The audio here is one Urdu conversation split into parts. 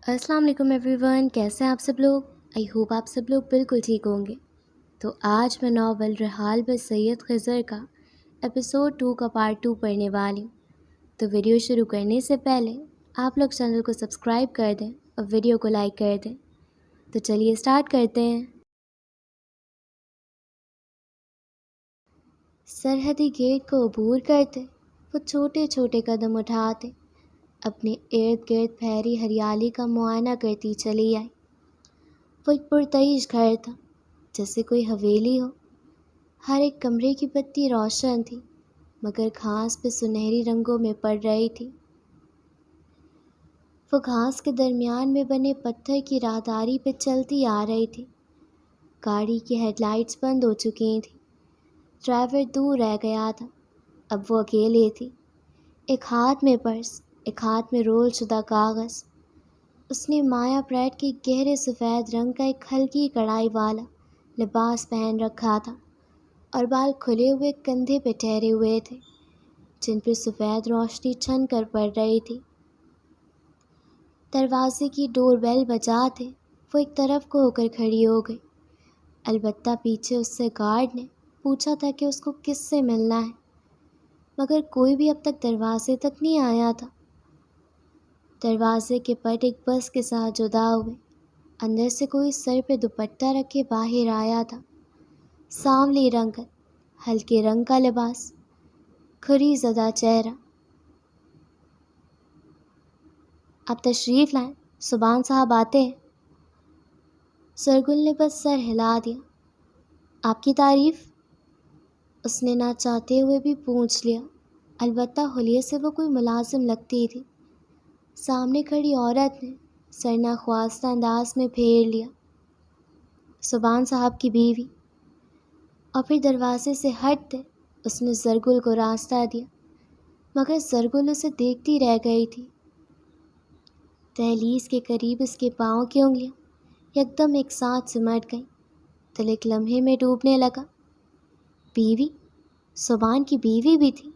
السلام علیکم ایوری ون، کیسے ہیں آپ سب لوگ؟ آئی ہوپ آپ سب لوگ بالکل ٹھیک ہوں گے۔ تو آج میں ناول رحال بر سید خضر کا ایپیسوڈ 2 کا پارٹ 2 پڑھنے والی ہوں۔ تو ویڈیو شروع کرنے سے پہلے آپ لوگ چینل کو سبسکرائب کر دیں اور ویڈیو کو لائک کر دیں۔ تو چلیے اسٹارٹ کرتے ہیں۔ سرحدی گیٹ کو عبور کرتے وہ چھوٹے چھوٹے قدم اٹھاتے اپنے ارد گرد پھیلی ہریالی کا معائنہ کرتی چلی آئی۔ وہ ایک پرتعیش گھر تھا، جیسے کوئی حویلی ہو۔ ہر ایک کمرے کی بتی روشن تھی، مگر گھاس پہ سنہری رنگوں میں پڑ رہی تھی۔ وہ گھاس کے درمیان میں بنے پتھر کی راہداری پہ چلتی آ رہی تھی۔ گاڑی کی ہیڈ لائٹس بند ہو چکی تھیں، ڈرائیور دور رہ گیا تھا۔ اب وہ اکیلے تھی، ایک ہاتھ میں پرس، ایک ہاتھ میں رول شدہ کاغذ۔ اس نے مایا پریڈ کے گہرے سفید رنگ کا ایک ہلکی کڑھائی والا لباس پہن رکھا تھا اور بال کھلے ہوئے کندھے پہ ٹھہرے ہوئے تھے، جن پہ سفید روشنی چھن کر پڑ رہی تھی۔ دروازے کی ڈور بیل بجاتے وہ ایک طرف کو ہو کر کھڑی ہو گئی۔ البتہ پیچھے اس سے گارڈ نے پوچھا تھا کہ اس کو کس سے ملنا ہے، مگر کوئی بھی اب تک دروازے تک نہیں آیا تھا۔ دروازے کے پٹ ایک بس کے ساتھ جدا ہوئے۔ اندر سے کوئی سر پہ دوپٹہ رکھے باہر آیا تھا۔ سانولی رنگت، ہلکے رنگ کا لباس، کھری زدہ چہرہ۔ آپ تشریف لائیں، سبحان صاحب آتے ہیں۔ سرگل نے بس سر ہلا دیا۔ آپ کی تعریف؟ اس نے نہ چاہتے ہوئے بھی پوچھ لیا، البتہ حلیے سے وہ کوئی ملازم لگتی تھی۔ سامنے کھڑی عورت نے سر ناخواستہ انداز میں پھیر لیا۔ سبحان صاحب کی بیوی۔ اور پھر دروازے سے ہٹتے اس نے زرگل کو راستہ دیا، مگر زرگل اسے دیکھتی رہ گئی تھی۔ دہلیز کے قریب اس کے پاؤں کی انگلیاں یکدم ایک ساتھ سمٹ گئیں۔ دل ایک لمحے میں ڈوبنے لگا۔ بیوی؟ سبحان کی بیوی بھی تھی؟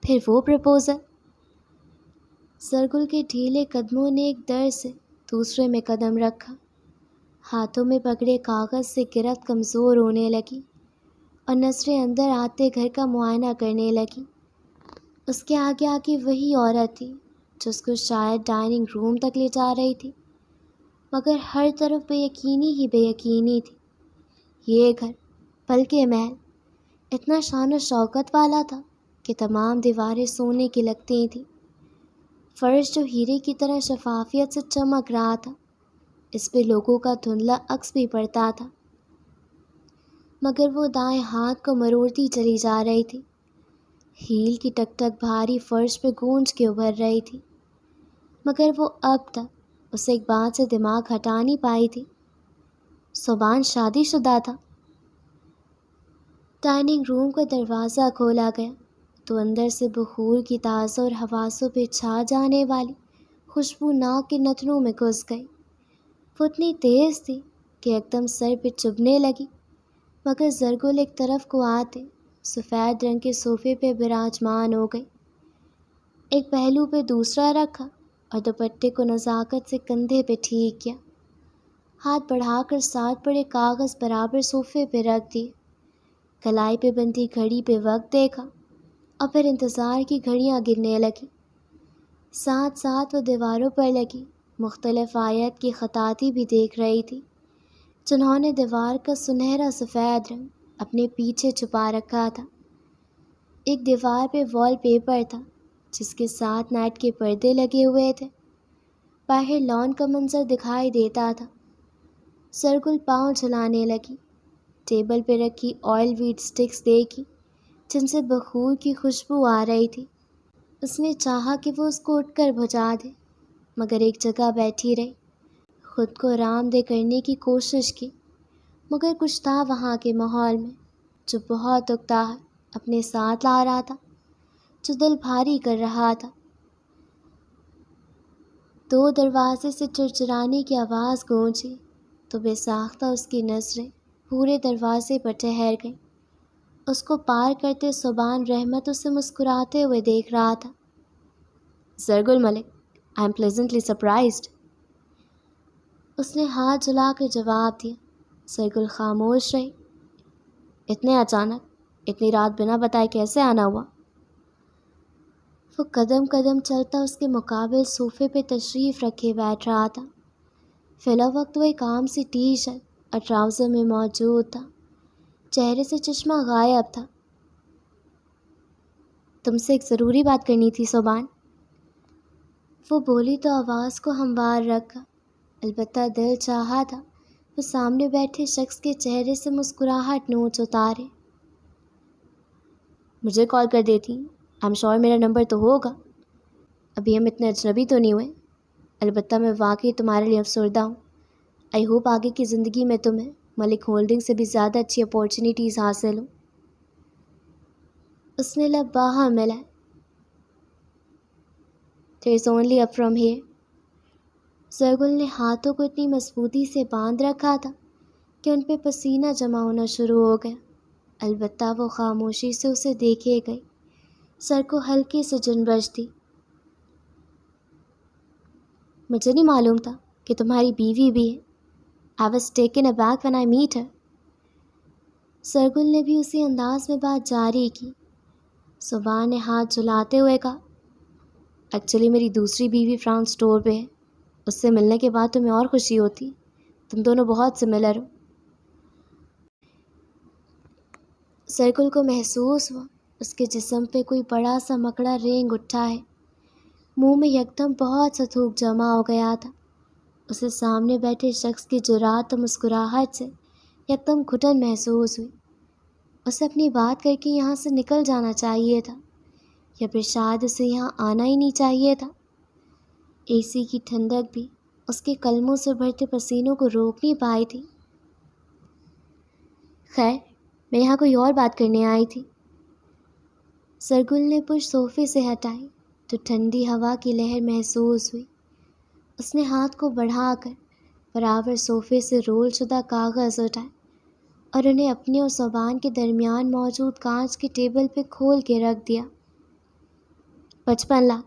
پھر وہ پرپوزل؟ زرگل کے ڈھیلے قدموں نے ایک در سے دوسرے میں قدم رکھا۔ ہاتھوں میں پکڑے کاغذ سے گرفت کمزور ہونے لگی اور نظریں اندر آتے گھر کا معائنہ کرنے لگی۔ اس کے آگے آگے وہی عورت تھی جو اس کو شاید ڈائننگ روم تک لے جا رہی تھی، مگر ہر طرف بے یقینی ہی بے یقینی تھی۔ یہ گھر، بلکہ محل، اتنا شان و شوکت والا تھا کہ تمام دیواریں سونے کی لگتی تھیں۔ فرش جو ہیرے کی طرح شفافیت سے چمک رہا تھا، اس پہ لوگوں کا دھندلا عکس بھی پڑتا تھا، مگر وہ دائیں ہاتھ کو مروڑتی چلی جا رہی تھی۔ ہیل کی ٹک ٹک بھاری فرش پہ گونج کے ابھر رہی تھی، مگر وہ اب تک اسے ایک بات سے دماغ ہٹا نہیں پائی تھی۔ سبحان شادی شدہ تھا۔ ڈائننگ روم کا دروازہ کھولا گیا تو اندر سے بخور کی تازہ اور حواسوں پہ چھا جانے والی خوشبو ناک کے نتنوں میں گھس گئی۔ وہ اتنی تیز تھی کہ یکدم سر پہ چبھنے لگی، مگر زرگل ایک طرف کو آتے سفید رنگ کے صوفے پہ براجمان ہو گئی۔ ایک پہلو پہ دوسرا رکھا اور دوپٹے کو نزاکت سے کندھے پہ ٹھیک کیا۔ ہاتھ بڑھا کر ساتھ پڑے کاغذ برابر صوفے پہ رکھ دیے۔ کلائی پہ بندھی گھڑی پہ وقت دیکھا اور پھر انتظار کی گھڑیاں گرنے لگی۔ ساتھ ساتھ وہ دیواروں پر لگی مختلف آیت کی خطاطی بھی دیکھ رہی تھی، جنہوں نے دیوار کا سنہرا سفید رنگ اپنے پیچھے چھپا رکھا تھا۔ ایک دیوار پہ وال پیپر تھا جس کے ساتھ نیٹ کے پردے لگے ہوئے تھے۔ باہر لان کا منظر دکھائی دیتا تھا۔ زرگل پاؤں جھلانے لگی۔ ٹیبل پہ رکھی آئل ویٹ سٹکس دیکھی جن سے بخور کی خوشبو آ رہی تھی۔ اس نے چاہا کہ وہ اس کو اٹھ کر بجھا دے، مگر ایک جگہ بیٹھی رہی۔ خود کو آرام دہ کرنے کی کوشش کی، مگر کچھ تھا وہاں کے ماحول میں جو بہت اکتاہٹ اپنے ساتھ لا رہا تھا، جو دل بھاری کر رہا تھا۔ دو دروازے سے چرچرانے کی آواز گونجی تو بے ساختہ اس کی نظریں پورے دروازے پر ٹھہر گئیں۔ اس کو پار کرتے سبحان رحمت اسے مسکراتے ہوئے دیکھ رہا تھا۔ زرگل ملک، آئی ایم پلیزنٹلی سرپرائزڈ۔ اس نے ہاتھ جلا کر جواب دیا۔ سرگل خاموش رہی۔ اتنے اچانک، اتنی رات بنا بتائے کیسے آنا ہوا؟ وہ قدم قدم چلتا اس کے مقابل صوفے پہ تشریف رکھے بیٹھ رہا تھا۔ فی الوقت وقت وہ ایک عام سی ٹی شرٹ اور ٹراؤزر میں موجود تھا۔ چہرے سے چشمہ غائب تھا۔ تم سے ایک ضروری بات کرنی تھی صوبان، وہ بولی تو آواز کو ہموار رکھا۔ البتہ دل چاہا تھا وہ سامنے بیٹھے شخص کے چہرے سے مسکراہٹ نوچ اتارے۔ مجھے کال کر دیتی، I'm sure میرا نمبر تو ہوگا۔ ابھی ہم اتنے اجنبی تو نہیں ہوئے۔ البتہ میں واقعی تمہارے لیے افسردہ ہوں۔ آئی ہوپ آگے کی زندگی میں تمہیں ملک ہولڈنگ سے بھی زیادہ اچھی اپورچونیٹیز حاصل ہوں۔ اس نے لب باہم ملائے۔ There's only up from here۔ سرگل نے ہاتھوں کو اتنی مضبوطی سے باندھ رکھا تھا کہ ان پہ پسینہ جمع ہونا شروع ہو گیا۔ البتہ وہ خاموشی سے اسے دیکھے گئی۔ سر کو ہلکی سے جنبش تھی۔ مجھے نہیں معلوم تھا کہ تمہاری بیوی بھی ہے۔ I was taken aback when I meet her۔ سرگل نے بھی اسی انداز میں بات جاری کی۔ صوبان نے ہاتھ جھلاتے ہوئے کہا، ایکچولی میری دوسری بیوی فرانس اسٹور پہ ہے۔ اس سے ملنے کے بعد تمہیں اور خوشی ہوتی۔ تم دونوں بہت سملر ہو۔ سرگل کو محسوس ہوا اس کے جسم پہ کوئی بڑا سا مکڑا رینگ اٹھا ہے۔ منہ میں یکدم بہت سا تھوک جمع ہو گیا تھا۔ اسے سامنے بیٹھے شخص کی جرات اور مسکراہٹ سے یکدم گھٹن محسوس ہوئی۔ اسے اپنی بات کر کے یہاں سے نکل جانا چاہیے تھا، یا پھر شاید اسے یہاں آنا ہی نہیں چاہیے تھا۔ اے سی کی ٹھنڈک بھی اس کے قلموں سے بھرتے پسینوں کو روک نہیں پائی تھی۔ خیر، میں یہاں کوئی اور بات کرنے آئی تھی۔ سرگل نے پش صوفے سے ہٹائی تو ٹھنڈی ہوا کی لہر محسوس ہوئی۔ اس نے ہاتھ کو بڑھا کر برابر صوفے سے رول شدہ کاغذ اٹھائے اور انہیں اپنے اور صوبان کے درمیان موجود کانچ کے ٹیبل پہ کھول کے رکھ دیا۔ 55 لاکھ،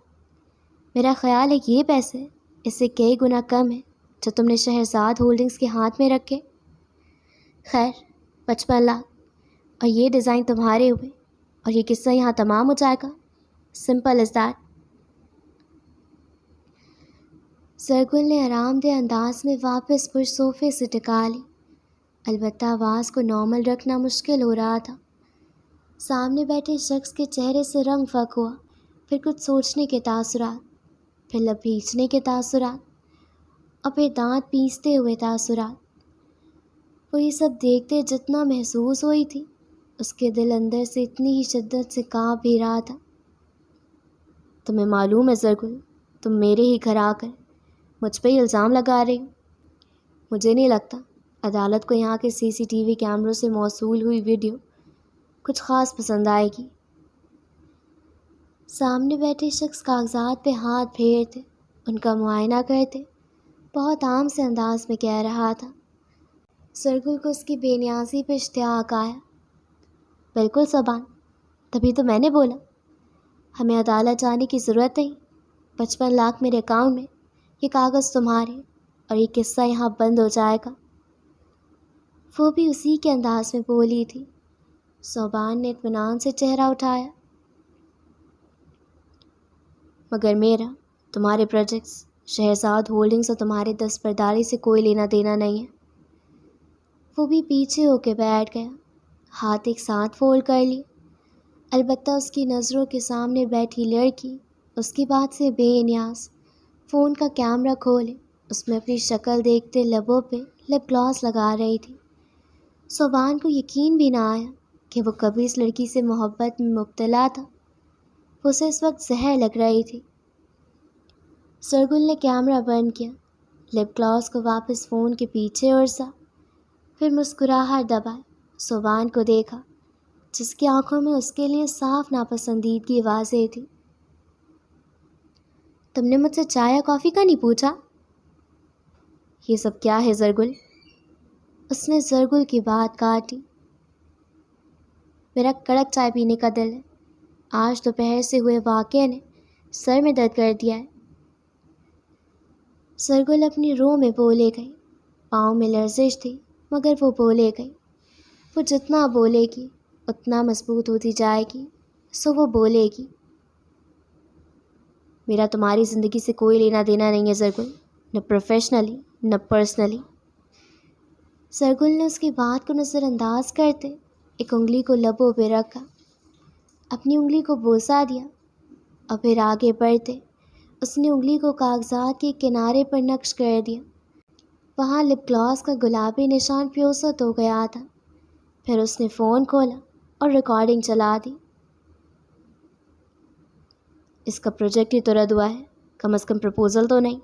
میرا ہے یہ پیسے اس سے کئی گنا کم ہے جو تم نے شہرزاد ہولڈنگز کے ہاتھ میں رکھے۔ خیر، 55 لاکھ اور یہ ڈیزائن تمہارے ہوئے، اور یہ قصہ یہاں تمام ہو جائے گا۔ Simple is that. سرگل نے آرام دہ انداز میں واپس پش صوفے سے ٹکا لی۔ البتہ آواز کو نارمل رکھنا مشکل ہو رہا تھا۔ سامنے بیٹھے شخص کے چہرے سے رنگ فک ہوا، پھر کچھ سوچنے کے تاثرات، پھر لب بھینچنے کے تاثرات، اور پھر دانت پیستے ہوئے تاثرات۔ وہ یہ سب دیکھتے جتنا محسوس ہوئی تھی، اس کے دل اندر سے اتنی ہی شدت سے کانپ بھی رہا تھا۔ تمہیں معلوم ہے سرگل، تم میرے ہی گھر آ کر مجھ پہ ہی الزام لگا رہی ہو۔ مجھے نہیں لگتا عدالت کو یہاں کے CCTV کیمروں سے موصول ہوئی ویڈیو کچھ خاص پسند آئے گی۔ سامنے بیٹھے شخص کاغذات پہ ہاتھ پھیرتے، ان کا معائنہ کرتے، بہت عام سے انداز میں کہہ رہا تھا۔ سرگل کو اس کی بے نیازی پہ اشتیاق آیا۔ بالکل صوبان، تبھی تو میں نے بولا ہمیں عدالت جانے کی ضرورت نہیں۔ 55 لاکھ میرے اکاؤنٹ میں، یہ کاغذ تمہارے، اور یہ قصہ یہاں بند ہو جائے گا۔ وہ بھی اسی کے انداز میں بولی تھی۔ صوبان نے اطمینان سے چہرہ اٹھایا۔ مگر میرا تمہارے پروجیکٹس، شہرزاد ہولڈنگز اور تمہارے دستبرداری سے کوئی لینا دینا نہیں ہے۔ وہ بھی پیچھے ہو کے بیٹھ گیا، ہاتھ ایک ساتھ فولڈ کر لیے۔ البتہ اس کی نظروں کے سامنے بیٹھی لڑکی اس کی بات سے بے نیاز فون کا کیمرہ کھولے اس میں اپنی شکل دیکھتے لبوں پہ لپ گلاس لگا رہی تھی۔ صوبان کو یقین بھی نہ آیا کہ وہ کبھی اس لڑکی سے محبت میں مبتلا تھا۔ اسے اس وقت زہر لگ رہی تھی۔ سرگل نے کیمرہ بند کیا، لپ گلاس کو واپس فون کے پیچھے ارسا، پھر مسکراہٹ دبائے صوبان کو دیکھا، جس کی آنکھوں میں اس کے لیے صاف ناپسندیدگی واضح تھی۔ تم نے مجھ سے چائے یا کافی کا نہیں پوچھا؟ یہ سب کیا ہے سرگل؟ اس نے سرگل کی بات کاٹی۔ میرا کڑک چائے پینے کا دل ہے۔ آج دوپہر سے ہوئے واقعے نے سر میں درد کر دیا ہے۔ سرگل اپنی رو میں بولے گئی۔ پاؤں میں لرزش تھی مگر وہ بولے گئی۔ وہ جتنا بولے گی اتنا مضبوط ہوتی جائے گی، سو وہ بولے گی۔ میرا تمہاری زندگی سے کوئی لینا دینا نہیں ہے زرگل، نہ پروفیشنلی نہ پرسنلی۔ زرگل نے اس کی بات کو نظر انداز کرتے ایک انگلی کو لبوں پہ رکھا، اپنی انگلی کو بوسا دیا اور پھر آگے بڑھتے اس نے انگلی کو کاغذات کے کنارے پر نقش کر دیا۔ وہاں لپ گلاس کا گلابی نشان پیوست ہو گیا تھا۔ پھر اس نے فون کھولا اور ریکارڈنگ چلا دی۔ اس کا پروجیکٹ ہی تو رد ہوا ہے، کم از کم پرپوزل تو نہیں۔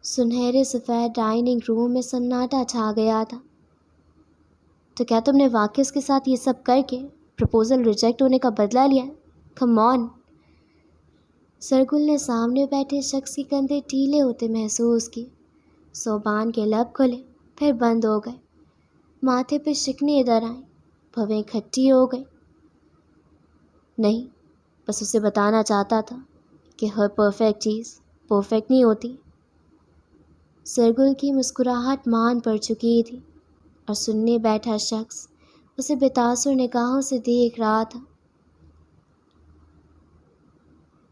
سنہرے سفید ڈائننگ روم میں سناٹا چھا گیا تھا۔ تو کیا تم نے واقعی اس کے ساتھ یہ سب کر کے پرپوزل ریجیکٹ ہونے کا بدلہ لیا ہے؟ کم آن۔ زرگل نے سامنے بیٹھے شخص کے کندھے ڈھیلے ہوتے محسوس کی۔ صوبان کے لب کھلے پھر بند ہو گئے، ماتھے پہ شکنیں ادھر آئیں، بھویں کھٹی ہو گئی۔ نہیں، بس اسے بتانا چاہتا تھا کہ ہر پرفیکٹ چیز پرفیکٹ نہیں ہوتی۔ زرگل کی مسکراہٹ مان پڑ چکی تھی اور سننے بیٹھا شخص اسے بے تاثر نگاہوں سے دیکھ رہا تھا۔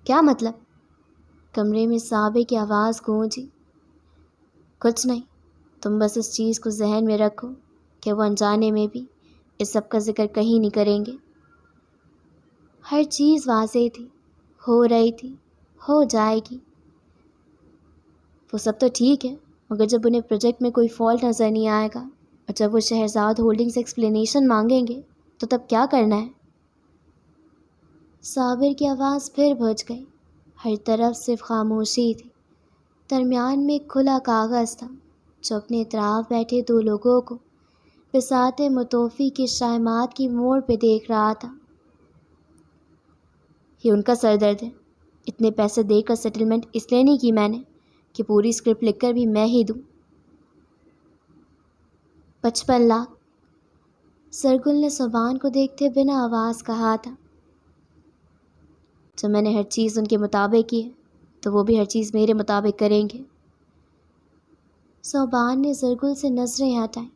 کیا مطلب؟ کمرے میں صابر کی آواز گونجی۔ کچھ نہیں، تم بس اس چیز کو ذہن میں رکھو کہ وہ انجانے میں بھی اس سب کا ذکر کہیں نہیں کریں گے۔ ہر چیز واضح تھی، ہو رہی تھی، ہو جائے گی۔ وہ سب تو ٹھیک ہے، مگر جب انہیں پروجیکٹ میں کوئی فالٹ نظر نہیں آئے گا اور جب وہ شہرزاد ہولڈنگ سے ایکسپلینیشن مانگیں گے تو تب کیا کرنا ہے؟ صابر کی آواز پھر بھج گئی۔ ہر طرف صرف خاموشی تھی۔ درمیان میں ایک کھلا کاغذ تھا جو اپنے اطراف بیٹھے دو لوگوں کو بساط متوفی کی شائمات کی موڑ پہ دیکھ رہا تھا۔ یہ ان کا سر درد ہے۔ اتنے پیسے دے کر سیٹلمنٹ اس لیے نہیں کی میں نے کہ پوری اسکرپٹ لکھ کر بھی میں ہی دوں۔ 55 لاکھ، زرگل نے صوبان کو دیکھتے بنا آواز کہا تھا۔ جب میں نے ہر چیز ان کے مطابق کی ہے تو وہ بھی ہر چیز میرے مطابق کریں گے۔ صوبان نے زرگل سے نظریں ہٹائیں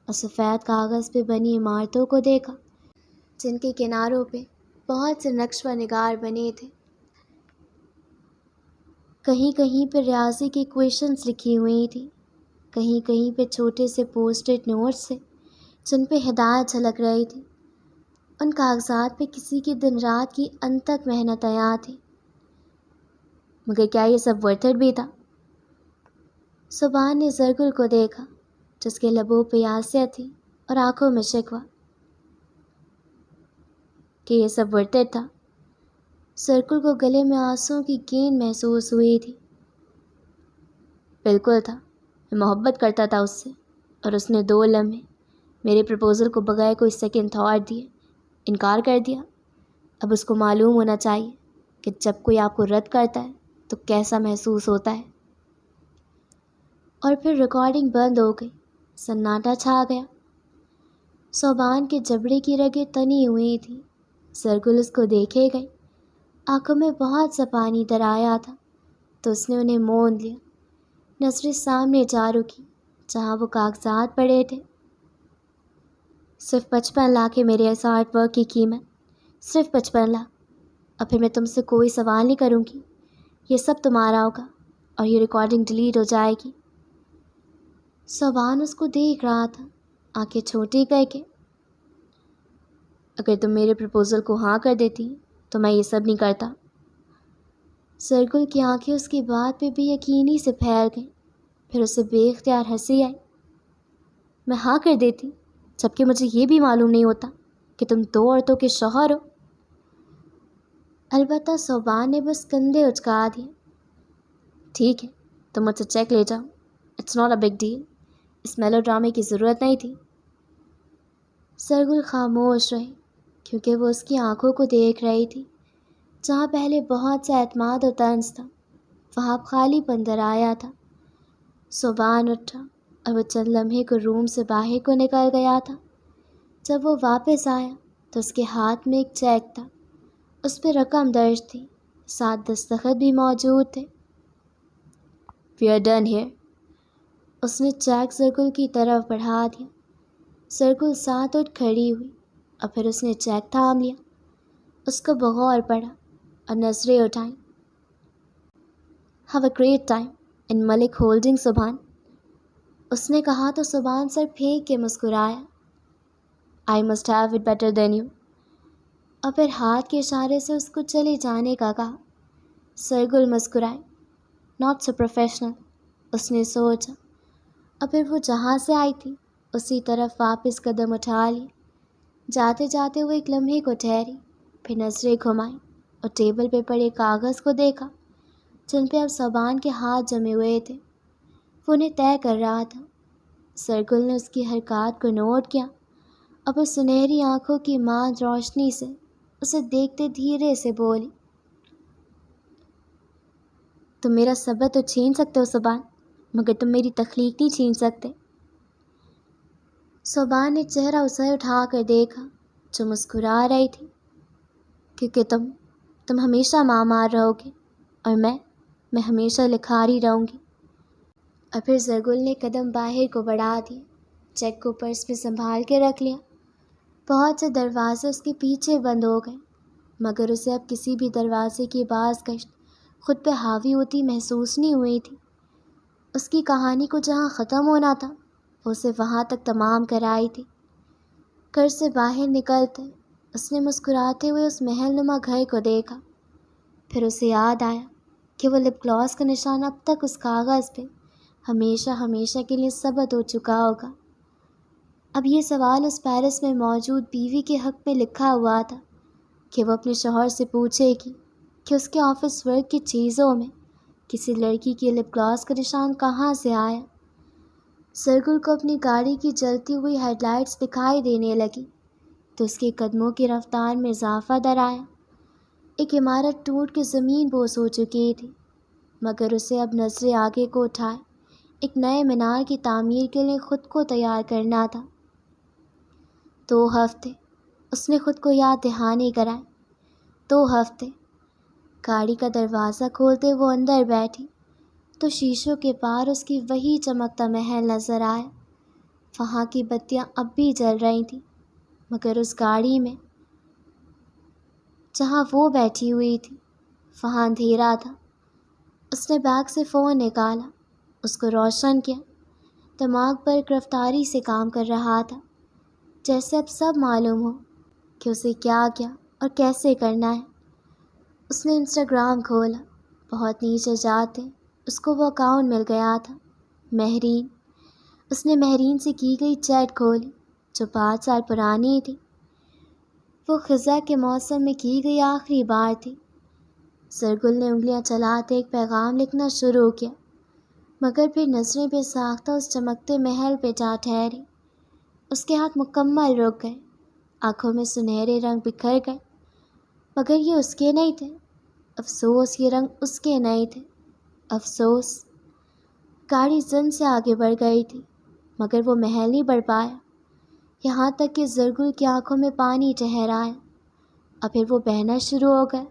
اور سفید کاغذ پہ بنی عمارتوں کو دیکھا جن کے کناروں پہ بہت سے نقش و نگار بنے تھے۔ کہیں کہیں پہ ریاضی کی ایکویشنز لکھی ہوئی تھیں، کہیں کہیں پہ چھوٹے سے پوسٹڈ نوٹس سے جن پہ ہدایت جھلک رہی تھی۔ ان کاغذات پہ کسی کی دن رات کی انتھک محنت عیاں تھی۔ مگر کیا یہ سب ورتھ اٹ بھی تھا؟ صوبان نے زرگل کو دیکھا جس کے لبوں پہ یاسیت تھی اور آنکھوں میں شکوہ۔ کہ یہ سب ورتھ اٹ تھا؟ زرگل کو گلے میں آنسوؤں کی گیند محسوس ہوئی تھی۔ بالکل تھا، میں محبت کرتا تھا اس سے، اور اس نے 2 لمحے میرے پرپوزل کو بغیر کوئی سیکنڈ تھاٹ دیے انکار کر دیا۔ اب اس کو معلوم ہونا چاہیے کہ جب کوئی آپ کو رد کرتا ہے تو کیسا محسوس ہوتا ہے۔ اور پھر ریکارڈنگ بند ہو گئی، سناٹا چھا گیا۔ صوبان کے جبڑے کی رگیں تنی ہوئی تھیں۔ زرگل اس کو دیکھے گئی، آنکھوں میں بہت سا پانی در آیا تھا تو اس نے انہیں موند لیا، نظریں سامنے جا رکی جہاں وہ کاغذات پڑے تھے۔ صرف 55 لاکھ ہے میرے اس آرٹ ورک کی قیمت، صرف 55 لاکھ۔ اور پھر میں تم سے کوئی سوال نہیں کروں گی، یہ سب تمہارا ہوگا اور یہ ریکارڈنگ ڈیلیٹ ہو جائے گی۔ صوبان اس کو دیکھ رہا تھا، آنکھیں چھوٹی کر کے۔ اگر تم میرے پرپوزل کو ہاں کر دیتی تو میں یہ سب نہیں کرتا۔ زرگل کی آنکھیں اس کی بات پہ بے یقینی سے پھیل گئیں، پھر اسے بے اختیار ہنسی آئی۔ میں ہاں کر دیتی جبکہ مجھے یہ بھی معلوم نہیں ہوتا کہ تم 2 عورتوں کے شوہر ہو۔ البتہ صوبان نے بس کندھے اچکا دیے۔ ٹھیک ہے، تم مجھ سے چیک لے جاؤ، it's not a big deal, اس میلو ڈرامے کی ضرورت نہیں تھی۔ زرگل خاموش رہی کیونکہ وہ اس کی آنکھوں کو دیکھ رہی تھی۔ جہاں پہلے بہت سا اعتماد و طنز تھا وہاں اب خالی پن در آیا تھا۔ صوبان اٹھا اور وہ چند لمحے کو روم سے باہر کو نکل گیا تھا۔ جب وہ واپس آیا تو اس کے ہاتھ میں ایک چیک تھا، اس پہ رقم درج تھی، ساتھ دستخط بھی موجود تھے۔ وی آر ڈن ہیئر، اس نے چیک زرگل کی طرف بڑھا دیا۔ زرگل ساتھ اٹھ کھڑی ہوئی اور پھر اس نے چیک تھام لیا، اس کو بغور پڑھا اور نظریں اٹھائیں۔ Have a great time in milk holding Subhan, اس نے کہا تو سبحان سر پھینک کے مسکرایا۔ I must have it better than you, اور پھر ہاتھ کے اشارے سے اس کو چلے جانے کا کہا۔ زرگل مسکرائے۔ ناٹ سو پروفیشنل، اس نے سوچا، اور پھر وہ جہاں سے آئی تھی اسی طرف واپس قدم اٹھا لیے۔ جاتے جاتے وہ ایک لمحے کو ٹھہری، پھر نظریں گھمائیں اور ٹیبل پہ پڑے کاغذ کو دیکھا جن پہ اب سبحان کے ہاتھ جمے ہوئے تھے۔ وہ انہیں طے کر رہا تھا۔ زرگل نے اس کی حرکات کو نوٹ کیا اور پھر سنہری آنکھوں کی ماند روشنی سے اسے دیکھتے دھیرے سے بولی، تم میرا صبر تو چھین سکتے ہو سبحان، مگر تم میری تخلیق نہیں چھین سکتے۔ سبحان نے چہرہ اسے اٹھا کر دیکھا جو مسکرا رہی تھی، کیونکہ تم ہمیشہ ماں مار رہو گے اور میں ہمیشہ لکھاری رہوں گی۔ اور پھر زرگل نے قدم باہر کو بڑھا دیے، چیک کو پرس میں سنبھال کے رکھ لیا۔ بہت سے دروازے اس کے پیچھے بند ہو گئے، مگر اسے اب کسی بھی دروازے کی باز گشت خود پہ حاوی ہوتی محسوس نہیں ہوئی تھی۔ اس کی کہانی کو جہاں ختم ہونا تھا وہ اسے وہاں تک تمام کرائی تھی۔ گھر سے باہر نکلتے اس نے مسکراتے ہوئے اس محل نما گھر کو دیکھا، پھر اسے یاد آیا کہ وہ لپ گلاس کا نشان اب تک اس کاغذ پہ ہمیشہ ہمیشہ کے لیے ثبت ہو چکا ہوگا۔ اب یہ سوال اس پیرس میں موجود بیوی کے حق میں لکھا ہوا تھا کہ وہ اپنے شوہر سے پوچھے گی کہ اس کے آفس ورک کی چیزوں میں کسی لڑکی کی لپ گلاس کا نشان کہاں سے آیا۔ زرگل کو اپنی گاڑی کی جلتی ہوئی ہیڈ لائٹس دکھائی دینے لگی تو اس کے قدموں کی رفتار میں اضافہ در آیا۔ ایک عمارت ٹوٹ کے زمین بوس ہو چکی تھی، مگر اسے اب نظریں آگے کو اٹھائے ایک نئے مینار کی تعمیر کے لیے خود کو تیار کرنا تھا۔ 2 ہفتے اس نے خود کو یاد دہانی کرائے۔ 2 ہفتے۔ گاڑی کا دروازہ کھولتے وہ اندر بیٹھی تو شیشوں کے پار اس کی وہی چمکتا محل نظر آیا۔ وہاں کی بتیاں اب بھی جل رہی تھیں، مگر اس گاڑی میں جہاں وہ بیٹھی ہوئی تھی وہاں اندھیرا تھا۔ اس نے بیگ سے فون نکالا، اس کو روشن کیا۔ دماغ پر گرفتاری سے کام کر رہا تھا، جیسے اب سب معلوم ہو کہ اسے کیا اور کیسے کرنا ہے۔ اس نے انسٹاگرام کھولا۔ بہت نیچے جاتے اس کو وہ اکاؤنٹ مل گیا تھا، مہرین۔ اس نے مہرین سے کی گئی چیٹ کھولی جو 5 سال پرانی تھی۔ وہ خزاں کے موسم میں کی گئی آخری بار تھی۔ زرگل نے انگلیاں چلاتے ایک پیغام لکھنا شروع کیا، مگر پھر نظریں بے ساختہ اس چمکتے محل پہ جا ٹھہری۔ اس کے ہاتھ مکمل رک گئے، آنکھوں میں سنہرے رنگ بکھر گئے، مگر یہ اس کے نہیں تھے۔ افسوس یہ رنگ اس کے نہیں تھے، افسوس۔ گاڑی زن سے آگے بڑھ گئی تھی، مگر وہ محل نہیں بڑھ پایا، یہاں تک کہ زرگل کی آنکھوں میں پانی ٹھہرایا اور پھر وہ بہنا شروع ہو گئے،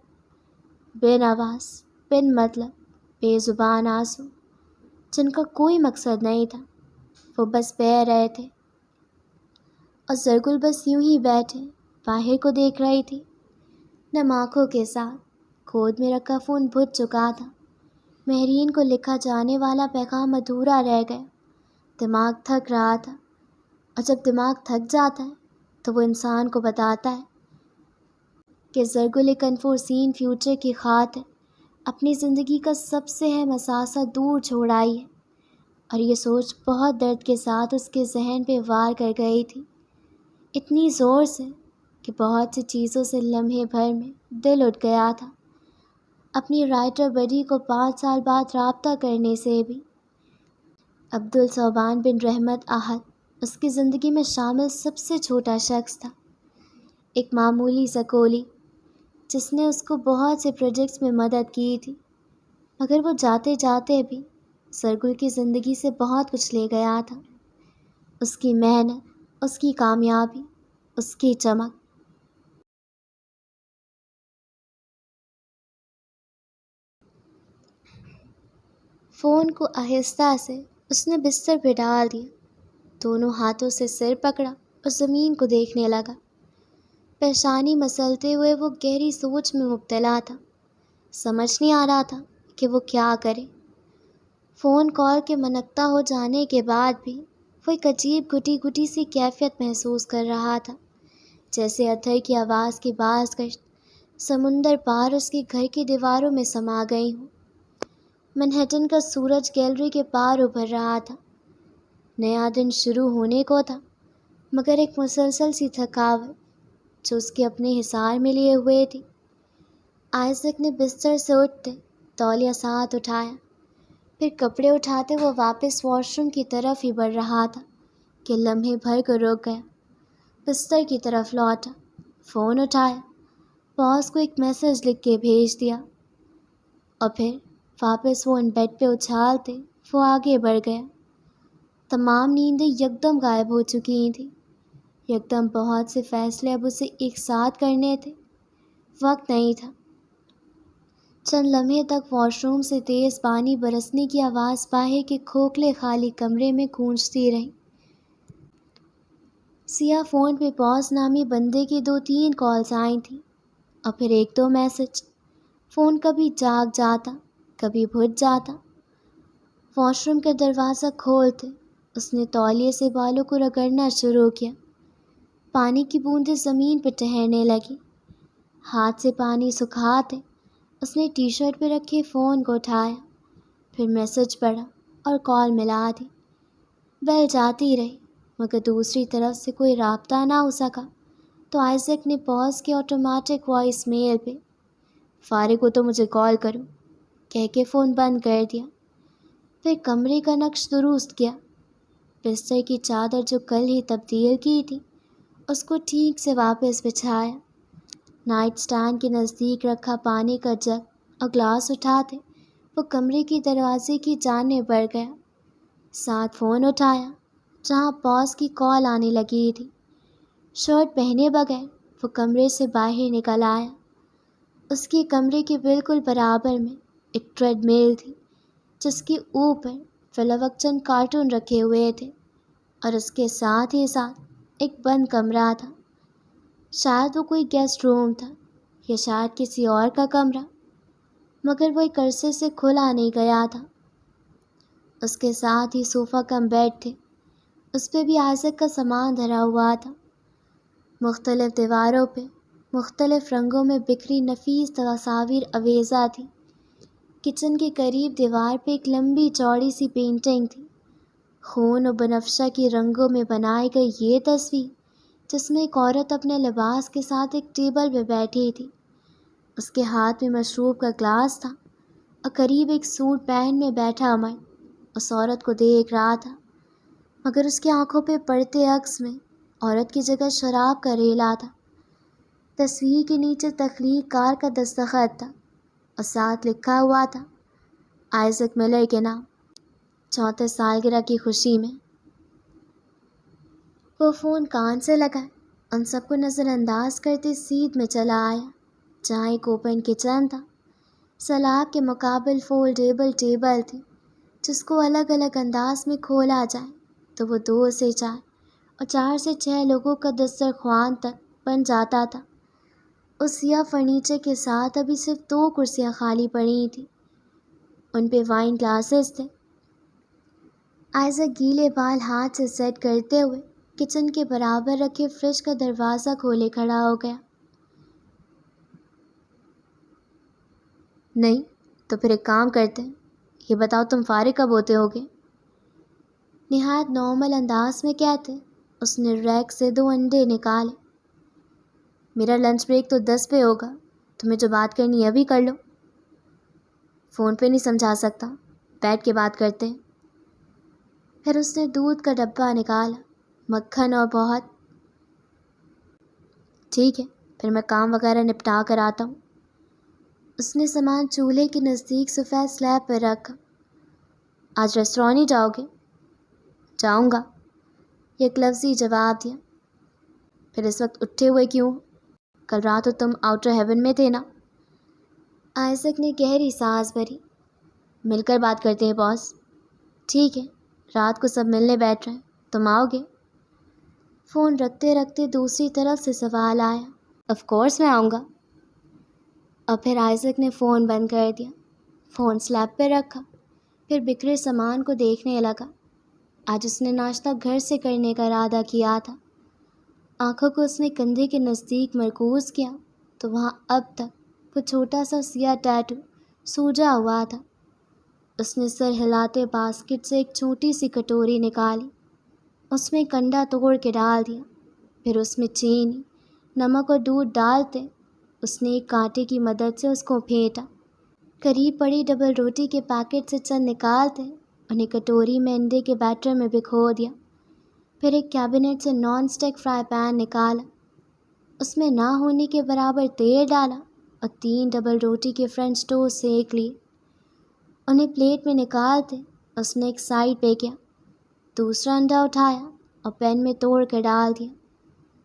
بن آواز، بن مطلب، بے زبان آنسو جن کا کوئی مقصد نہیں تھا۔ وہ بس بہہ رہے تھے اور زرگل بس یوں ہی بیٹھے باہر کو دیکھ رہی تھی، نم آنکھوں کے ساتھ۔ گود میں رکھا فون بجھ چکا تھا، مہرین کو لکھا جانے والا پیغام ادھورا رہ گیا۔ دماغ تھک رہا تھا، اور جب دماغ تھک جاتا ہے تو وہ انسان کو بتاتا ہے کہ زرگل ایک انفورسین فیوچر کی خواہ ہے، اپنی زندگی کا سب سے اہم اثاثہ دور چھوڑ آئی ہے، اور یہ سوچ بہت درد کے ساتھ اس کے ذہن پہ وار کر گئی تھی، اتنی زور سے کہ بہت سی چیزوں سے لمحے بھر میں دل اٹھ گیا تھا۔ اپنی رائٹر بڈی کو 5 سال بعد رابطہ کرنے سے بھی۔ عبدالصوبان بن رحمت احد اس کی زندگی میں شامل سب سے چھوٹا شخص تھا، ایک معمولی سا کولی جس نے اس کو بہت سے پروجیکٹس میں مدد کی تھی، مگر وہ جاتے جاتے بھی زرگل کی زندگی سے بہت کچھ لے گیا تھا، اس کی محنت، اس کی کامیابی، اس کی چمک۔ فون کو آہستہ سے اس نے بستر پہ ڈال دیا، دونوں ہاتھوں سے سر پکڑا اور زمین کو دیکھنے لگا۔ پریشانی مسلتے ہوئے وہ گہری سوچ میں مبتلا تھا۔ سمجھ نہیں آ رہا تھا کہ وہ کیا کرے۔ فون کال کے منقطع ہو جانے کے بعد بھی وہ ایک عجیب گھٹی گھٹی سی کیفیت محسوس کر رہا تھا، جیسے اتھر کی آواز کی باز گشت سمندر پار اس کے گھر کی دیواروں میں سما گئی ہوں۔ منہٹن کا سورج گیلری کے پار ابھر رہا تھا۔ نیا دن شروع ہونے کو تھا، مگر ایک مسلسل سی تھکاوٹ جو اس کے اپنے حصار میں لیے ہوئے تھی۔ آئزک نے بستر سے اٹھتے تولیہ ساتھ اٹھایا، پھر کپڑے اٹھاتے وہ واپس واش روم کی طرف ہی بڑھ رہا تھا کہ لمحے بھر کو رک گیا۔ بستر کی طرف لوٹا، فون اٹھایا، باس کو ایک میسج لکھ کے بھیج دیا، اور پھر واپس وہ ان بیڈ پہ اچھالتے وہ آگے بڑھ گیا۔ تمام نیندیں یکدم غائب ہو چکی تھیں۔ یکدم بہت سے فیصلے اب اسے ایک ساتھ کرنے تھے، وقت نہیں تھا۔ چند لمحے تک واش روم سے تیز پانی برسنے کی آواز باہر کے کھوکھلے خالی کمرے میں گونجتی رہی۔ سیاہ فون پہ باس نامی بندے کی 2-3 کالز آئی تھیں، اور پھر 1-2 میسج۔ فون کبھی جاگ جاتا، کبھی بجھ جاتا۔ واش روم کا دروازہ کھولتے اس نے تولیے سے بالوں کو رگڑنا شروع کیا۔ پانی کی بوندیں زمین پہ ٹھہرنے لگی۔ ہاتھ سے پانی سکھاتے اس نے ٹی شرٹ پہ رکھے فون کو اٹھایا، پھر میسج پڑھا اور کال ملا دی۔ بیل جاتی رہی، مگر دوسری طرف سے کوئی رابطہ نہ ہو سکا، تو آئزک نے باس کے آٹومیٹک وائس میل پہ فارغ ہو تو مجھے کال کرو کہہ کے فون بند کر دیا۔ پھر کمرے کا نقش درست کیا، بستر کی چادر جو کل ہی تبدیل کی تھی اس کو ٹھیک سے واپس بچھایا۔ نائٹ سٹینڈ کے نزدیک رکھا پانی کا جگ اور گلاس اٹھاتے وہ کمرے کی دروازے کی جانب بڑھ گیا۔ ساتھ فون اٹھایا جہاں باس کی کال آنے لگی تھی۔ شرٹ پہنے بغیر وہ کمرے سے باہر نکل آیا۔ اس کے کمرے کے بالکل برابر میں ایک ٹریڈ مل تھی، جس کے اوپر فی الوقت چند کارٹون رکھے ہوئے تھے، اور اس کے ساتھ ہی ساتھ ایک بند کمرہ تھا۔ شاید وہ کوئی گیسٹ روم تھا یا شاید کسی اور کا کمرہ، مگر وہ ایک عرصے سے کھلا نہیں گیا تھا۔ اس کے ساتھ ہی صوفہ کم بیڈ تھے، اس پہ بھی آئزک کا سامان دھرا ہوا تھا۔ مختلف دیواروں پہ مختلف رنگوں میں بکھری نفیس تصاویر آویزہ تھی۔ کچن کے قریب دیوار پہ ایک لمبی چوڑی سی پینٹنگ تھی، خون اور بنفشہ کی رنگوں میں بنائی گئی یہ تصویر، جس میں ایک عورت اپنے لباس کے ساتھ ایک ٹیبل پہ بیٹھی تھی۔ اس کے ہاتھ میں مشروب کا گلاس تھا، اور قریب ایک سوٹ پہن میں بیٹھا مرد اس عورت کو دیکھ رہا تھا، مگر اس کی آنکھوں پہ پڑتے عکس میں عورت کی جگہ شراب کا ریلا تھا۔ تصویر کے نیچے تخلیق کار کا دستخط تھا، اور ساتھ لکھا ہوا تھا آئزک ملر کے نام، 34 سالگرہ کی خوشی میں۔ وہ فون کان سے لگائے ان سب کو نظر انداز کرتے سیدھ میں چلا آیا جہاں ایک اوپن کچن تھا۔ سلاب کے مقابل فولڈیبل ٹیبل تھی، جس کو الگ الگ انداز میں کھولا جائے تو وہ 2 سے 4 اور 4 سے 6 لوگوں کا دسترخوان تک بن جاتا تھا۔ اس سیاہ فرنیچر کے ساتھ ابھی صرف 2 کرسیاں خالی پڑی تھیں، ان پہ وائن گلاسز تھے۔ آئزک گیلے بال ہاتھ سے سیٹ کرتے ہوئے کچن کے برابر رکھے فریج کا دروازہ کھولے کھڑا ہو گیا۔ نہیں تو پھر ایک کام کرتے ہیں، یہ بتاؤ تم فارغ کب ہوتے ہوگے؟ نہایت نارمل انداز میں کہتے اس نے ریک سے 2 انڈے نکالے۔ میرا لنچ بریک تو 10 پہ ہوگا، تمہیں جو بات کرنی ہے ابھی کر لو۔ فون پہ نہیں سمجھا سکتا، بیٹھ کے بات کرتے ہیں۔ پھر اس نے دودھ کا ڈبہ نکالا، مکھن اور بہت۔ ٹھیک ہے، پھر میں کام وغیرہ نپٹا کر آتا ہوں۔ اس نے سامان چولہے کے نزدیک سفید سلیب پر رکھا۔ آج ریسٹوران ہی جاؤ گے؟ جاؤں گا، ایک لفظی جواب دیا۔ پھر اس وقت اٹھے ہوئے کیوں؟ کل رات تو تم آؤٹر ہیون میں تھے نا؟ آئزک نے گہری سانس بھری۔ مل کر بات کرتے ہیں باس۔ ٹھیک ہے، رات کو سب ملنے بیٹھ رہے ہیں، تم آؤ گے؟ فون رکھتے رکھتے دوسری طرف سے سوال آیا۔ آف کورس میں آؤں گا۔ اور پھر آئزک نے فون بند کر دیا، فون سلیب پہ رکھا، پھر بکھرے سامان کو دیکھنے لگا۔ آج اس نے ناشتہ گھر سے کرنے کا ارادہ کیا تھا۔ آنکھوں کو اس نے کندھے کے نزدیک مرکوز کیا تو وہاں اب تک وہ چھوٹا سا سیاہ ٹیٹو سوجا ہوا تھا۔ اس نے سر ہلاتے باسکٹ سے ایک چھوٹی سی کٹوری نکالی، اس میں کنڈا توڑ کے ڈال دیا، پھر اس میں چینی، نمک اور دودھ ڈالتے اس نے ایک کانٹے کی مدد سے اس کو پھینٹا۔ قریب پڑی ڈبل روٹی کے پیکٹ سے چند نکالتے انہیں کٹوری میں انڈے کے بیٹر میں بھگو دیا، پھر ایک کیبنٹ سے نان اسٹک فرائی پین نکالا، اس میں نہ ہونے کے برابر تیل ڈالا اور 3 ڈبل روٹی کے فرنچ ٹوسٹ سینک لیے۔ انہیں پلیٹ میں نکالتے اس نے ایک سائڈ پہ کیا، دوسرا انڈا اٹھایا اور پین میں توڑ کر ڈال دیا۔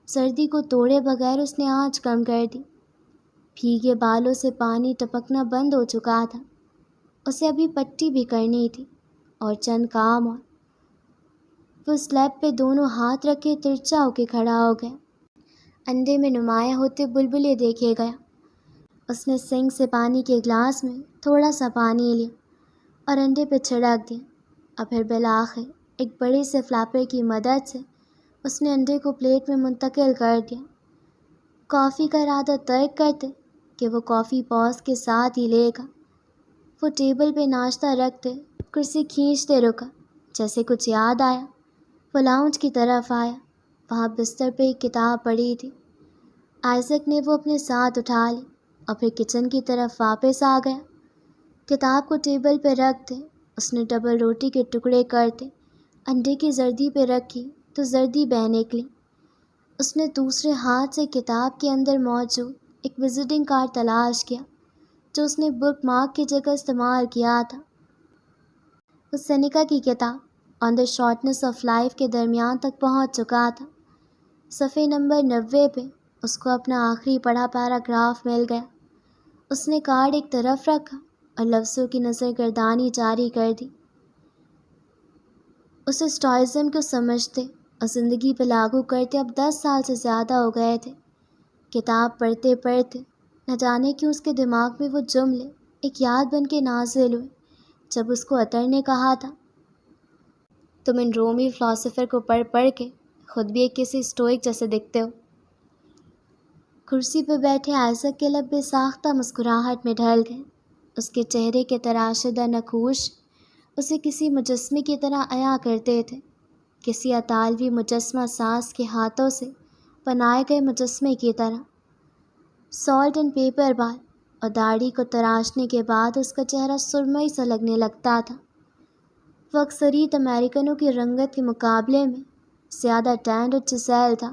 سردی کو توڑے بغیر اس نے آنچ کم کر دی۔ بھیگے بالوں سے پانی ٹپکنا بند ہو چکا تھا، اسے ابھی پٹی بھی کرنی تھی اور چند کام اور۔ وہ سلیب پہ دونوں ہاتھ رکھے ترچھا ہو کے کھڑا ہو گیا۔ انڈے میں نمایاں ہوتے بلبلے دیکھے گیا۔ اس نے سنک سے پانی کے گلاس میں تھوڑا سا پانی لیا اور انڈے پہ چھڑک دیا، اور پھر بالآخر ایک بڑے سے فلیپر کی مدد سے اس نے انڈے کو پلیٹ میں منتقل کر دیا۔ کافی کا ارادہ ترک کرتے کہ وہ کافی پاز کے ساتھ ہی لے گا، وہ ٹیبل پہ ناشتہ رکھتے کرسی کھینچتے رکا، جیسے کچھ یاد آیا۔ وہ لاؤنج کی طرف آیا، وہاں بستر پہ ایک کتاب پڑی تھی۔ آئزک نے وہ اپنے ساتھ اٹھا لی اور پھر کچن کی طرف واپس آ گیا۔ کتاب کو ٹیبل پہ رکھتے اس نے ڈبل روٹی کے ٹکڑے کرتے انڈے کی زردی پہ رکھی تو زردی بہہ نکلی۔ اس نے دوسرے ہاتھ سے کتاب کے اندر موجود ایک وزٹنگ کارڈ تلاش کیا جو اس نے بک مارک کی جگہ استعمال کیا تھا۔ وہ سینیکا کی کتاب آن دا شارٹنیس آف لائف کے درمیان تک پہنچ چکا تھا۔ صفحے نمبر 90 پہ اس کو اپنا آخری پڑھا پیراگراف مل گیا۔ اس نے کارڈ ایک طرف رکھا اور لفظوں کی نظر گردانی جاری کر دی۔ اسے اسٹوئزم کو سمجھتے اور زندگی پہ لاگو کرتے اب 10 سال سے زیادہ ہو گئے تھے۔ کتاب پڑھتے پڑھتے نہ جانے کیوں اس کے دماغ میں وہ جملے ایک یاد بن کے نازل ہوئے جب اس کو عطر نے کہا تھا، تم ان رومی فلاسفر کو پڑھ پڑھ کے خود بھی ایک کسی اسٹوئک جیسے دکھتے ہو۔ کرسی پہ بیٹھے آئزک کے لب بے ساختہ مسکراہٹ میں ڈھل گئے۔ اس کے چہرے کے تراشدہ نقوش اسے کسی مجسمے کی طرح عیا کرتے تھے، کسی اطالوی مجسمہ ساز کے ہاتھوں سے بنائے گئے مجسمے کی طرح۔ سالٹ اینڈ پیپر بال اور داڑھی کو تراشنے کے بعد اس کا چہرہ سرمئی سا لگنے لگتا تھا۔ وہ اکثریت امریکنوں کی رنگت کے مقابلے میں زیادہ ٹینڈ اور چسیل تھا،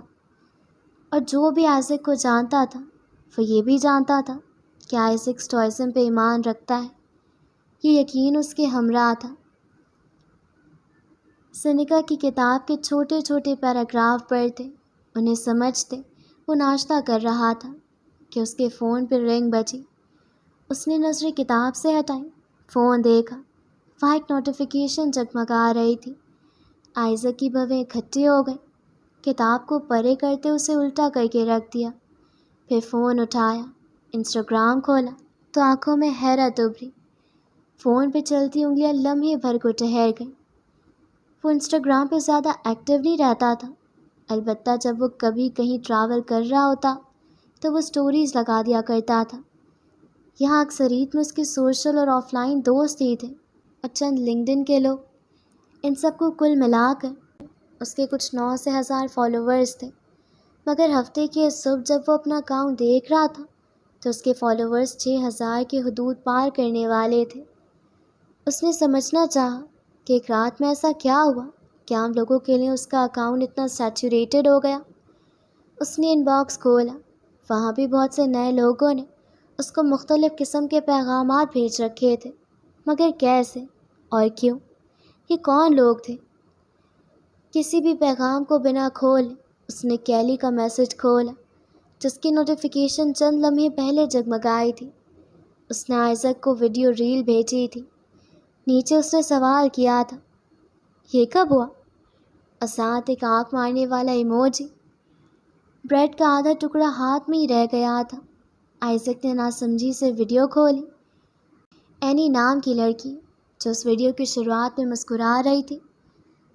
اور جو بھی آئزک کو جانتا تھا وہ یہ بھی جانتا تھا کہ آئزک اسٹوئزم پہ ایمان رکھتا ہے۔ یہ یقین اس کے ہمراہ تھا۔ سینیکا کی کتاب کے چھوٹے چھوٹے پیراگراف پڑھتے انہیں سمجھتے وہ ناشتہ کر رہا تھا کہ اس کے فون پہ رنگ بجی۔ اس نے نظریں کتاب سے ہٹائیں، فون دیکھا، وہاں ایک نوٹیفیکیشن جگمگا رہی تھی۔ آئزک کی بھویں اکٹھی ہو گئی۔ کتاب کو پرے کرتے اسے الٹا کر کے رکھ دیا، پھر فون اٹھایا، انسٹاگرام کھولا تو آنکھوں میں حیرت ابھری۔ فون پہ چلتی انگلیاں لمحے بھر کو ٹھہر گئیں۔ وہ انسٹاگرام پہ زیادہ ایکٹیو نہیں رہتا تھا، البتہ جب وہ کبھی کہیں ٹریول کر رہا ہوتا تو وہ سٹوریز لگا دیا کرتا تھا۔ یہاں اکثریت میں اس کے سوشل اور آف لائن دوست ہی تھے اور چند لنکڈن کے لوگ۔ ان سب کو کل ملا کر اس کے کچھ 9 سے 1000 فالوورز تھے، مگر ہفتے کے صبح جب وہ اپنا اکاؤنٹ دیکھ رہا تھا تو اس کے فالوورز 6000 کے حدود پار کرنے والے تھے۔ اس نے سمجھنا چاہا کہ ایک رات میں ایسا کیا ہوا کہ عام لوگوں کے لیے اس کا اکاؤنٹ اتنا سیچوریٹڈ ہو گیا۔ اس نے ان باکس کھولا، وہاں بھی بہت سے نئے لوگوں نے اس کو مختلف قسم کے پیغامات بھیج رکھے تھے، مگر کیسے اور کیوں؟ یہ کون لوگ تھے؟ کسی بھی پیغام کو بنا کھولے اس نے کیلی کا میسج کھولا جس کی نوٹیفیکیشن چند لمحے پہلے جگمگائی تھی۔ اس نے آئزک کو ویڈیو ریل بھیجی تھی۔ نیچے اس نے سوال کیا تھا، یہ کب ہوا؟ اور ساتھ ایک آنکھ مارنے والا ایموجی۔ بریڈ کا آدھا ٹکڑا ہاتھ میں ہی رہ گیا تھا۔ آئزک نے ناسمجھی سے ویڈیو کھولی۔ اینی نام کی لڑکی جو اس ویڈیو کی شروعات میں مسکرا رہی تھی،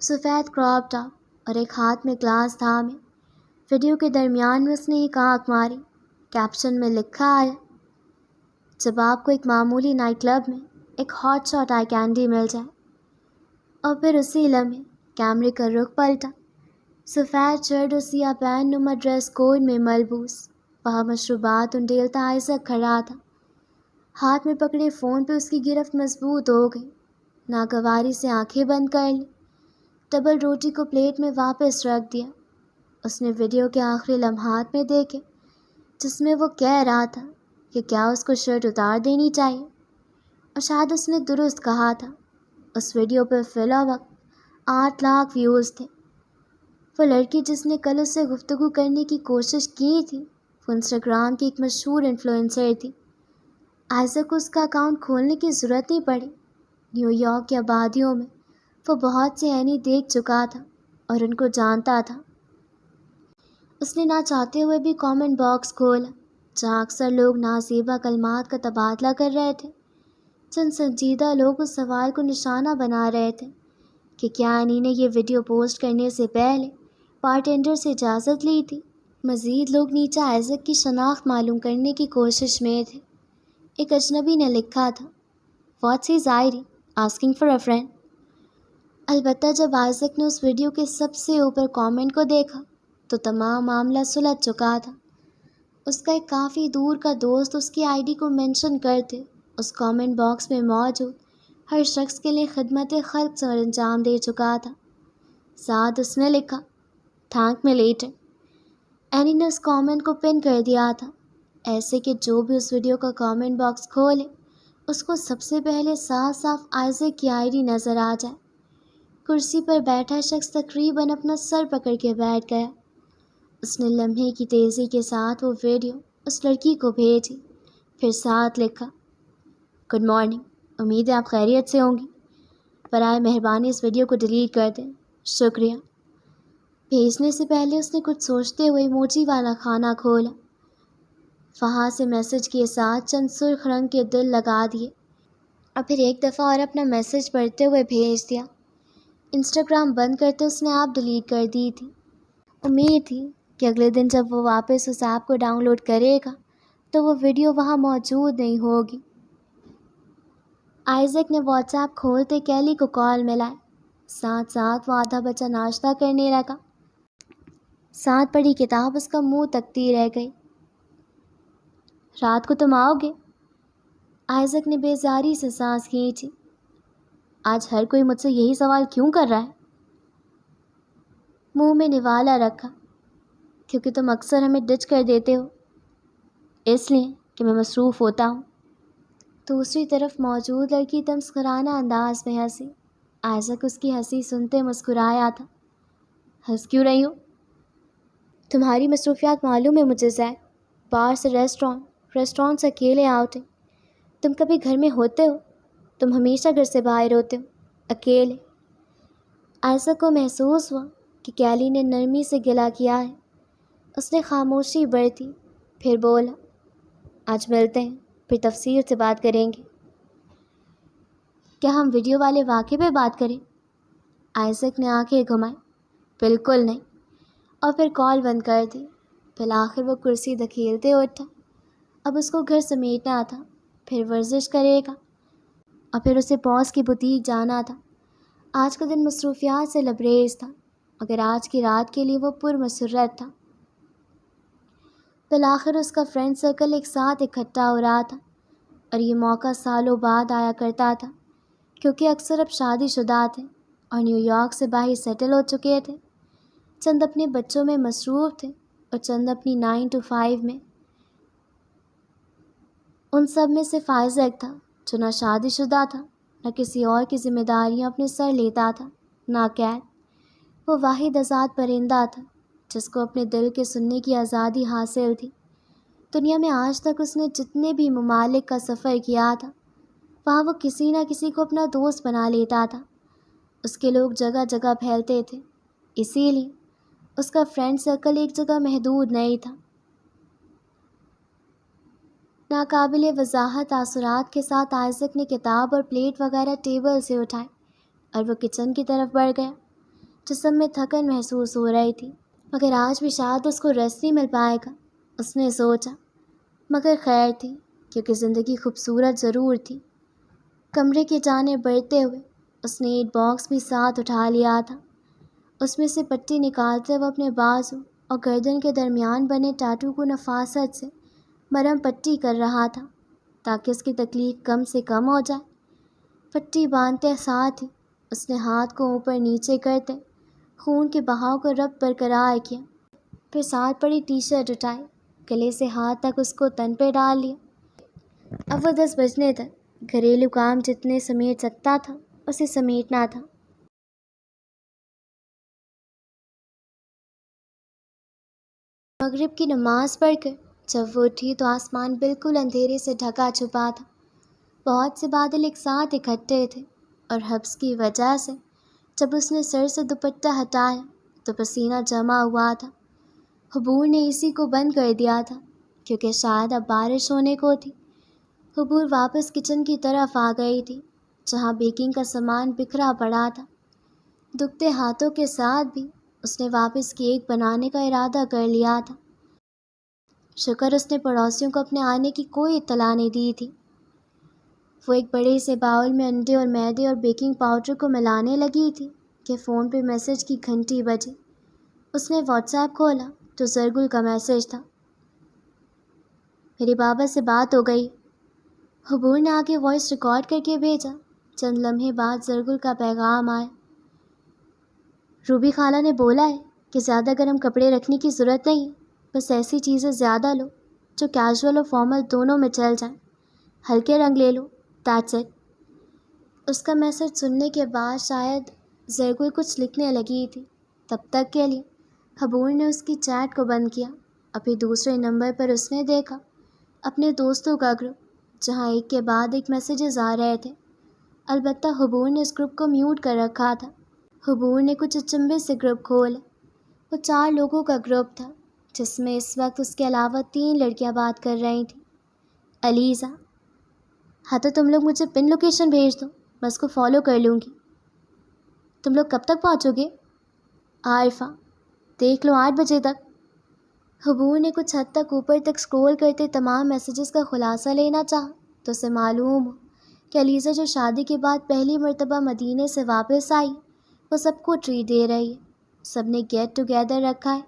سفید کراپ ٹاپ اور ایک ہاتھ میں گلاس تھامے، ویڈیو کے درمیان میں اس نے ایک آنکھ ماری۔ کیپشن میں لکھا آیا، جب آپ کو ایک معمولی نائٹ کلب میں ایک ہاٹ شاٹ آئی کینڈی مل جائے۔ اور پھر اسی لمحے کیمرے کا رخ پلٹا۔ سفید شرٹ اور سیاہ پین نما ڈریس کوڈ میں ملبوس، وہاں مشروبات انڈیلتا آئزک کھڑا تھا۔ ہاتھ میں پکڑے فون پہ اس کی گرفت مضبوط ہو گئی۔ ناگواری سے آنکھیں بند کر لی۔ ڈبل روٹی کو پلیٹ میں واپس رکھ دیا۔ اس نے ویڈیو کے آخری لمحات میں دیکھے جس میں وہ کہہ رہا تھا کہ کیا اس کو شرٹ اتار دینی چاہیے، اور شاید اس نے درست کہا تھا۔ اس ویڈیو پر فی الوقت 8 لاکھ ویوز تھے۔ وہ لڑکی جس نے کل اس سے گفتگو کرنے کی کوشش کی تھی، وہ انسٹاگرام کی ایک مشہور انفلوئنسر تھی۔ آئزک کو اس کا اکاؤنٹ کھولنے کی ضرورت نہیں پڑی۔ نیو یارک کی آبادیوں میں وہ بہت سے اینی دیکھ چکا تھا اور ان کو جانتا تھا۔ اس نے نہ چاہتے ہوئے بھی کامنٹ باکس کھولا، جہاں اکثر لوگ نازیبا کلمات کا تبادلہ کر رہے تھے۔ چند سنجیدہ لوگ اس سوال کو نشانہ بنا رہے تھے کہ کیا اینی نے یہ ویڈیو پوسٹ کرنے سے پہلے بارٹینڈر سے اجازت لی تھی۔ مزید لوگ نیچے آئزک کی شناخت معلوم کرنے کی کوشش میں تھے۔ ایک اجنبی نے لکھا تھا، what's his I D, asking for a friend. البتہ جب آئزک نے اس ویڈیو کے سب سے اوپر کامنٹ کو دیکھا تو تمام معاملہ سلجھ چکا تھا۔ اس کا ایک کافی دور کا دوست اس کی آئی ڈی کو مینشن کرتے اس کامنٹ باکس میں موجود ہر شخص کے لیے خدمت خلق سر انجام دے چکا تھا۔ ساتھ اس نے لکھا، تھینک می لیٹر۔ اینی نے اس کامنٹ کو پن کر دیا تھا، ایسے کہ جو بھی اس ویڈیو کا کامنٹ باکس کھولے اس کو سب سے پہلے صاف صاف آئزک کی آئی ڈی نظر آ جائے۔ کرسی پر بیٹھا شخص تقریباً اپنا سر پکڑ کے بیٹھ گیا۔ اس نے لمحے کی تیزی کے ساتھ وہ ویڈیو اس لڑکی کو بھیجی، پھر ساتھ لکھا، گڈ مارننگ، امید ہے آپ خیریت سے ہوں گی۔ برائے مہربانی اس ویڈیو کو ڈیلیٹ کر دیں، شکریہ۔ بھیجنے سے پہلے اس نے کچھ سوچتے ہوئے ایموجی والا خانہ کھولا۔ وہاں سے میسج کے ساتھ چند سرخ رنگ کے دل لگا دیے، اور پھر ایک دفعہ اور اپنا میسج پڑھتے ہوئے بھیج دیا۔ انسٹاگرام بند کرتے اس نے ایپ ڈیلیٹ کر دی تھی۔ امید تھی کہ اگلے دن جب وہ واپس اس ایپ کو ڈاؤن لوڈ کرے گا تو وہ ویڈیو وہاں موجود نہیں ہوگی۔ آئزک نے واٹس ایپ کھولتے کیلی کو کال ملائی۔ ساتھ ساتھ وہ آدھا بچا ناشتہ کرنے لگا۔ ساتھ پڑھی کتاب اس کا منہ تکتی رہ گئی۔ رات کو تم آؤ گے؟ آئزک نے بیزاری سے سانس کھینچی۔ آج ہر کوئی مجھ سے یہی سوال کیوں کر رہا ہے؟ منہ میں نوالا رکھا، کیونکہ تم اکثر ہمیں ڈچ کر دیتے ہو، اس لیے کہ میں مصروف ہوتا ہوں۔ دوسری طرف موجود لڑکی تمسخرانہ انداز میں ہنسی۔ آئزک اس کی ہنسی سنتے مسکرایا تھا۔ ہنس کیوں رہی ہو؟ تمہاری مصروفیات معلوم ہے مجھے زیک، بار سے ریسٹورانٹ سے اکیلے آؤٹنگ۔ تم کبھی گھر میں ہوتے ہو؟ تم ہمیشہ گھر سے باہر ہوتے ہو، اکیلے۔ آئزک کو محسوس ہوا کہ کیلی نے نرمی سے گلا کیا ہے۔ اس نے خاموشی برتی، پھر بولا، آج ملتے ہیں، پھر تفصیل سے بات کریں گے۔ کیا ہم ویڈیو والے واقعے پہ بات کریں؟ آئزک نے آنکھیں گھمائی، بالکل نہیں، اور پھر کال بند کر دی۔ بالآخر وہ کرسی دھکیلتے اٹھا۔ اب اس کو گھر سمیٹنا تھا، پھر ورزش کرے گا، اور پھر اسے پوس کی بوتیک جانا تھا۔ آج کا دن مصروفیات سے لبریز تھا، مگر آج کی رات کے لیے وہ پرمسرت تھا۔ بالآخر اس کا فرینڈ سرکل ایک ساتھ اکٹھا ہو رہا تھا، اور یہ موقع سالوں بعد آیا کرتا تھا، کیونکہ اکثر اب شادی شدہ تھے اور نیو یارک سے باہر سیٹل ہو چکے تھے۔ چند اپنے بچوں میں مصروف تھے اور چند اپنی 9 to 5 میں۔ ان سب میں سے آئزک تھا جو نہ شادی شدہ تھا، نہ کسی اور کی ذمہ داریاں اپنے سر لیتا تھا، نہ قید۔ وہ واحد آزاد پرندہ تھا جس کو اپنے دل کے سننے کی آزادی حاصل تھی۔ دنیا میں آج تک اس نے جتنے بھی ممالک کا سفر کیا تھا، وہاں وہ کسی نہ کسی کو اپنا دوست بنا لیتا تھا۔ اس کے لوگ جگہ جگہ پھیلتے تھے، اسی لیے اس کا فرینڈ سرکل ایک جگہ محدود نہیں تھا۔ ناقابل وضاحت تاثرات کے ساتھ آئزک نے کتاب اور پلیٹ وغیرہ ٹیبل سے اٹھائے اور وہ کچن کی طرف بڑھ گیا۔ جسم میں تھکن محسوس ہو رہی تھی، مگر آج بھی شاید اس کو ریسٹ نہیں مل پائے گا، اس نے سوچا۔ مگر خیر تھی، کیونکہ زندگی خوبصورت ضرور تھی۔ کمرے کی جانب بڑھتے ہوئے اس نے ایک باکس بھی ساتھ اٹھا لیا تھا۔ اس میں سے پٹی نکالتے وہ اپنے بازو اور گردن کے درمیان بنے ٹیٹو کو نفاست سے مرہم پٹی کر رہا تھا تاکہ اس کی تکلیف کم سے کم ہو جائے۔ پٹی باندھتے ساتھ ہی اس نے ہاتھ کو اوپر نیچے کرتے خون کے بہاؤ کو ربط برقرار کیا، پھر ساتھ پڑی ٹی شرٹ اٹھائی، گلے سے ہاتھ تک اس کو تن پہ ڈال لیا۔ اب وہ 10 بجنے تک گھریلو کام جتنے سمیٹ سکتا تھا اسے سمیٹنا تھا۔ مغرب کی نماز پڑھ کر جب وہ اٹھی تو آسمان بالکل اندھیرے سے ڈھکا چھپا تھا۔ بہت سے بادل ایک ساتھ اکٹھے تھے اور حبس کی وجہ سے جب اس نے سر سے دوپٹہ ہٹایا تو پسینہ جمع ہوا تھا۔ حبور نے اسی کو بند کر دیا تھا کیونکہ شاید اب بارش ہونے کو تھی۔ حبور واپس کچن کی طرف آ گئی تھی جہاں بیکنگ کا سامان بکھرا پڑا تھا۔ دکھتے ہاتھوں کے ساتھ بھی اس نے واپس کیک بنانے کا ارادہ کر لیا تھا۔ شکر اس نے پڑوسیوں کو اپنے آنے کی کوئی اطلاع نہیں دی تھی۔ وہ ایک بڑے سے باؤل میں انڈے اور میدے اور بیکنگ پاؤڈر کو ملانے لگی تھی کہ فون پہ میسج کی گھنٹی بجی۔ اس نے واٹس ایپ کھولا تو زرگل کا میسج تھا۔ میرے بابا سے بات ہو گئی۔ حبور نے آگے وائس ریکارڈ کر کے بھیجا۔ چند لمحے بعد زرگل کا پیغام آیا۔ روبی خالہ نے بولا ہے کہ زیادہ گرم کپڑے رکھنے کی ضرورت نہیں، بس ایسی چیزیں زیادہ لو جو کیجول اور فارمل دونوں میں چل جائیں۔ ہلکے رنگ لے لو، دیٹس اٹ۔ اس کا میسج سننے کے بعد شاید زرگل کچھ لکھنے لگی تھی۔ تب تک کے لیے حبور نے اس کی چیٹ کو بند کیا۔ ابھی دوسرے نمبر پر اس نے دیکھا اپنے دوستوں کا گروپ جہاں ایک کے بعد ایک میسیجز آ رہے تھے۔ البتہ حبور نے اس گروپ کو میوٹ کر رکھا تھا۔ حبور نے کچھ اچنبھے سے گروپ کھولے۔ وہ 4 لوگوں کا گروپ تھا جس میں اس وقت اس کے علاوہ 3 لڑکیاں بات کر رہی تھیں۔ علیزہ: ہاں تو تم لوگ مجھے پن لوکیشن بھیج دو، میں اس کو فالو کر لوں گی۔ تم لوگ کب تک پہنچو گے؟ عارفہ: دیکھ لو 8 بجے تک۔ حبور نے کچھ حد تک اوپر تک سکرول کرتے تمام میسیجز کا خلاصہ لینا چاہا تو اسے معلوم ہو کہ علیزہ جو شادی کے بعد پہلی مرتبہ مدینے سے واپس آئی وہ سب کو ٹریٹ دے رہی ہے، سب نے گیٹ ٹوگیدر رکھا ہے۔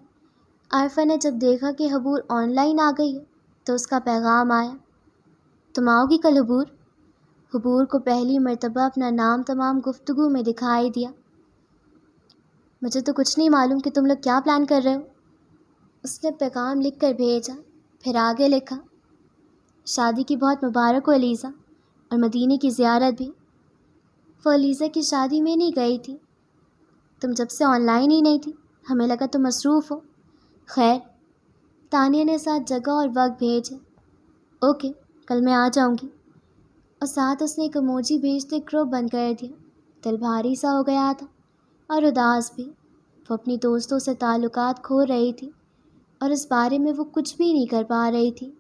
عارفہ نے جب دیکھا کہ حبور آن لائن آ گئی ہے تو اس کا پیغام آیا: تم آؤ گی کل حبور؟ حبور کو پہلی مرتبہ اپنا نام تمام گفتگو میں دکھائی دیا۔ مجھے تو کچھ نہیں معلوم کہ تم لوگ کیا پلان کر رہے ہو۔ اس نے پیغام لکھ کر بھیجا، پھر آگے لکھا: شادی کی بہت مبارک ہو علیزہ، اور مدینے کی زیارت بھی۔ وہ علیزہ کی شادی میں نہیں گئی تھی۔ تم جب سے آن لائن ہی نہیں تھی، ہمیں لگا تم مصروف ہو۔ خیر، تانیہ نے ساتھ جگہ اور وقت بھیجے۔ اوکے، کل میں آ جاؤں گی۔ اور ساتھ اس نے ایک ایموجی بھیجتے گروپ بند کر دیا۔ دل بھاری سا ہو گیا تھا اور اداس بھی۔ وہ اپنی دوستوں سے تعلقات کھو رہی تھی اور اس بارے میں وہ کچھ بھی نہیں کر پا رہی تھی۔